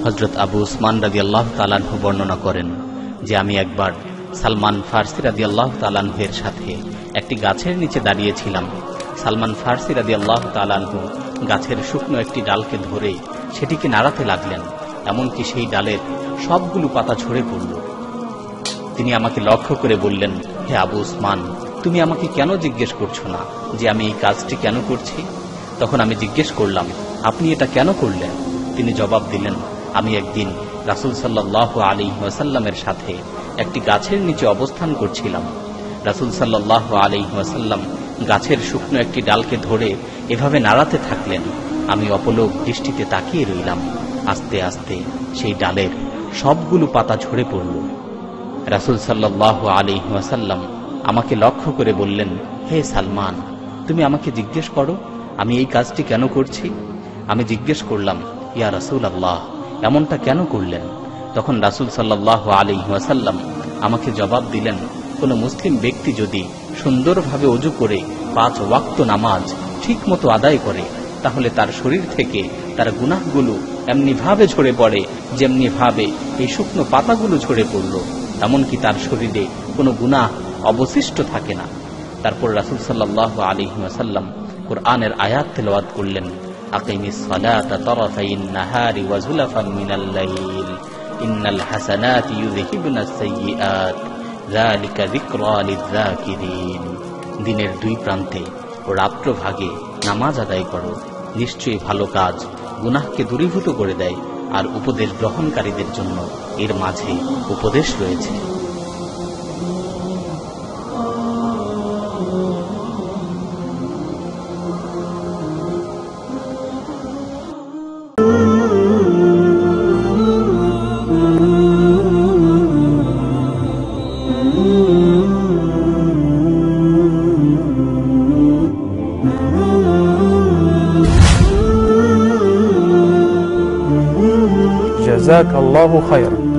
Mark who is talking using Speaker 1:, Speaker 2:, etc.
Speaker 1: হযরত আবু উসমান রাদিয়াল্লাহু তাআলা আনহু বর্ণনা করেন যে আমি একবার সালমান ফারসি রাদিয়াল্লাহু তাআলা আনহুর সাথে একটি গাছের নিচে দাঁড়িয়েছিলাম। সালমান ফারসি রাদিয়াল্লাহু তাআলা আনহু গাছের শুকনো একটি ডালকে ধরে সেটিকে নাড়াতে লাগলেন, এমনকি সেই ডালের সবগুলো পাতা ঝরে পড়ল। তিনি আমাকে লক্ষ্য করে বললেন, হে আবু উসমান, তুমি আমাকে কেন জিজ্ঞেস করছো না যে আমি এই কাজটি কেন করছি? তখন আমি জিজ্ঞেস করলাম, আপনি এটা কেন করলেন? তিনি জবাব দিলেন, আমি একদিন রাসূল সাল্লাল্লাহু আলাইহি ওয়াসাল্লামের সাথে একটি গাছের নিচে অবস্থান করছিলাম। রাসূল সাল্লাল্লাহু আলাইহি ওয়াসাল্লাম গাছের শুকনো একটি ডালকে ধরে এভাবে নাড়াতে থাকলেন। আমি অপলক দৃষ্টিতে তাকিয়ে রইলাম। আস্তে আস্তে সেই ডালের সবগুলো পাতা ঝরে পড়ল। রাসূল সাল্লাল্লাহু আলাইহি ওয়াসাল্লাম আমাকে লক্ষ্য করে বললেন, হে সালমান, তুমি আমাকে জিজ্ঞেস করো আমি এই কাজটি কেন করছি? আমি জিজ্ঞেস করলাম, ইয়া রাসূলুল্লাহ, এমনটা কেন করলেন? তখন রাসূল সাল্লাল্লাহু আলাইহি ওয়াসাল্লাম আমাকে জবাব দিলেন, কোন মুসলিম ব্যক্তি যদি সুন্দরভাবে ওযু করে 5 ওয়াক্ত নামাজ ঠিকমতো আদায় করে, তাহলে তার শরীর থেকে তার গুনাহগুলো এমনি ভাবে ঝরে পড়ে যেমনি ভাবে এই শুকনো পাতাগুলো ঝরে পড়ল, এমনকি তার শরীরে কোনো গুনাহ অবশিষ্ট থাকে না। তারপর রাসূল সাল্লাল্লাহু আলাইহি ওয়াসাল্লাম কুরআনের আয়াত তেলাওয়াত করলেন, আকিমিস সালাতা তারাফাইন নাহারি ওয়া যুলাফাম মিনাল লাইল ইন্নাল হাসানাতি ইউযহিবুনাস সাইয়্যাত যালিকা যিকরা লিয-যাকিরিন। দিনের দুই প্রান্তে ও রাত্রভাগে নামাজ আদায় করো, নিশ্চয়ই ভালো কাজ গুনাহকে দূরীভূত করে দেয়, আর উপদেশ গ্রহণকারীদের জন্য এর মাঝে উপদেশ রয়েছে।
Speaker 2: جزاك الله خيرا।